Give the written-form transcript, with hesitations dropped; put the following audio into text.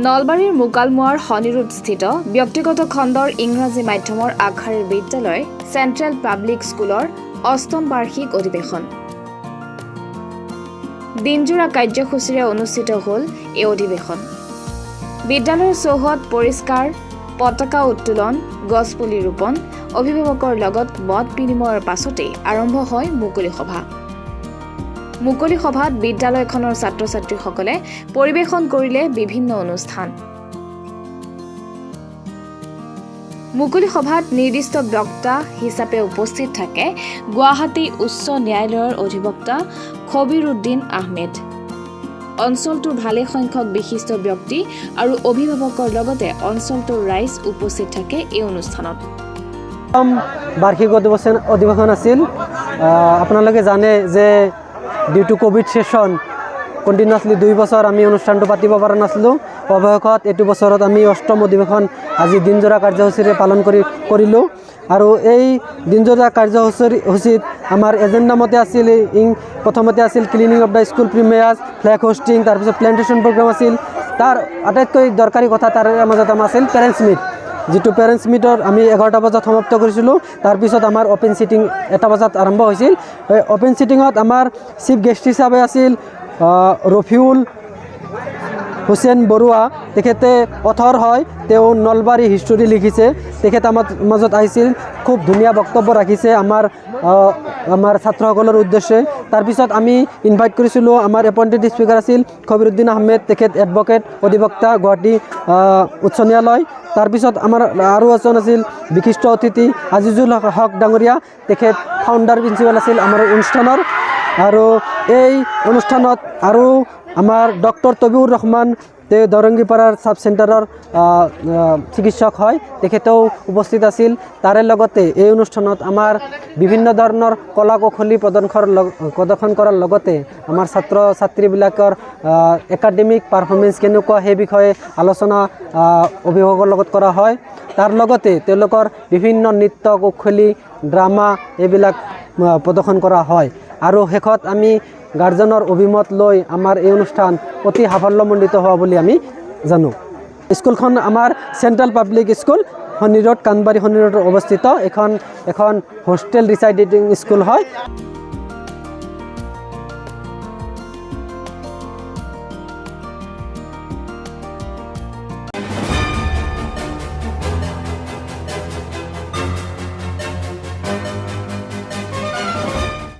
নলবাৰীৰ মুকালমুৱাৰ শনিৰোডস্থিত ব্যক্তিগত খণ্ডৰ ইংৰাজী মাধ্যমৰ আগশাৰীৰ বিদ্যালয় চেণ্ট্ৰেল পাব্লিক স্কুলৰ অষ্টম বাৰ্ষিক অধিৱেশন দিনজোৰা কাৰ্যসূচীৰে অনুষ্ঠিত হ'ল এই অধিৱেশন। বিদ্যালয়ৰ চৌহদ পৰিষ্কাৰ, পতাকা উত্তোলন, গছপুলি ৰোপণ, অভিভাৱকৰ লগত মত বিনিময়ৰ পাছতেই আৰম্ভ হয় মুকলি সভা। মুকলি সভাত বিদ্যালয়খনৰ ছাত্ৰ-ছাত্ৰীসকলে পৰিৱেশন কৰিলে বিভিন্ন অনুষ্ঠান। মুকলি সভাত নিৰ্দিষ্ট বক্তা হিচাপে উপস্থিত থাকে গুৱাহাটী উচ্চ ন্যায়ালয়ৰ অধিবক্তা খবিৰউদ্দিন আহমেদ। অঞ্চলটোৰ ভালেসংখ্যক বিশিষ্ট ব্যক্তি আৰু অভিভাৱকৰ লগতে অঞ্চলটোৰ ৰাইজ উপস্থিত থাকে এই অনুষ্ঠানত। বাৰ্ষিক অধিৱেশন আছিল। আপোনালোকে জানে যে due to covid session continuously 2 বছৰ আমি অনুষ্ঠানটো পাতিব পৰা নাছিলোঁ। অৱশেষত এইটো বছৰত আমি অষ্টম অধিৱেশন আজি দিনজোৰা কাৰ্যসূচীৰে পালন কৰিলোঁ। আৰু এই দিনজোৰা কাৰ্যসূচীত আমাৰ এজেণ্ডা মতে আছিল প্ৰথমতে আছিল cleaning of the school premises, flag hoisting, তাৰপিছত প্লেণ্টেশ্যন প্ৰগ্ৰাম আছিল। তাৰ আটাইতকৈ দৰকাৰী কথা তাৰে মাজত আমাৰ আছিল পেৰেণ্টছ মিট, যিটো পেৰেণ্টছ মিটৰ আমি 11টা বজাত সমাপ্ত কৰিছিলোঁ। তাৰপিছত আমাৰ অ'পেন চিটিং 1টা বজাত আৰম্ভ হৈছিল। অ'পেন চিটিঙত আমাৰ চিফ গেষ্ট হিচাপে আছিল ৰফিউল হুছেইন বৰুৱা। তেখেতে অথৰ হয়, তেওঁ নলবাৰী হিষ্টৰী লিখিছে। তেখেত আমাৰ মাজত আহিছিল, খুব ধুনীয়া বক্তব্য ৰাখিছে আমাৰ ছাত্ৰসকলৰ উদ্দেশ্যে। তাৰপিছত আমি ইনভাইট কৰিছিলোঁ, আমাৰ এপইণ্টেড স্পীকাৰ আছিল খবিৰউদ্দিন আহমেদ, তেখেত এডভকেট অধিবক্তা গুৱাহাটী উচ্চ ন্যায়ালয়। তাৰপিছত আমাৰ আৰু এজন আছিল বিশিষ্ট অতিথি আজিজুল হক ডাঙৰীয়া, তেখেত ফাউণ্ডাৰ প্ৰিন্সিপাল আছিল আমাৰ অনুষ্ঠানৰ। আৰু এই অনুষ্ঠানত আৰু আমাৰ ডক্টৰ তবিউৰ ৰহমান, তেওঁ দৰংগীপাৰাৰ ছাব চেণ্টাৰৰ চিকিৎসক হয়, তেখেতেও উপস্থিত আছিল। তাৰে লগতে এই অনুষ্ঠানত আমাৰ বিভিন্ন ধৰণৰ কলা কৌশলী প্ৰদৰ্শন কৰাৰ লগতে আমাৰ ছাত্ৰ ছাত্ৰীবিলাকৰ একাডেমিক পাৰফৰ্মেঞ্চ কেনেকুৱা সেই বিষয়ে আলোচনা অভিভাৱকৰ লগত কৰা হয়। তাৰ লগতে তেওঁলোকৰ বিভিন্ন নৃত্য কৌশলী, ড্ৰামা এইবিলাক প্ৰদৰ্শন কৰা হয়। আৰু শেষত আমি গাৰ্জেনৰ অভিমত লৈ আমাৰ এই অনুষ্ঠান অতি সাফল্যমণ্ডিত হোৱা বুলি আমি জানো। স্কুলখন আমাৰ চেণ্ট্ৰেল পাব্লিক স্কুল, শনি ৰোড, কানবাৰী শনি ৰোডত অৱস্থিত। এখন হোষ্টেল ৰিচাইডিং স্কুল হয়।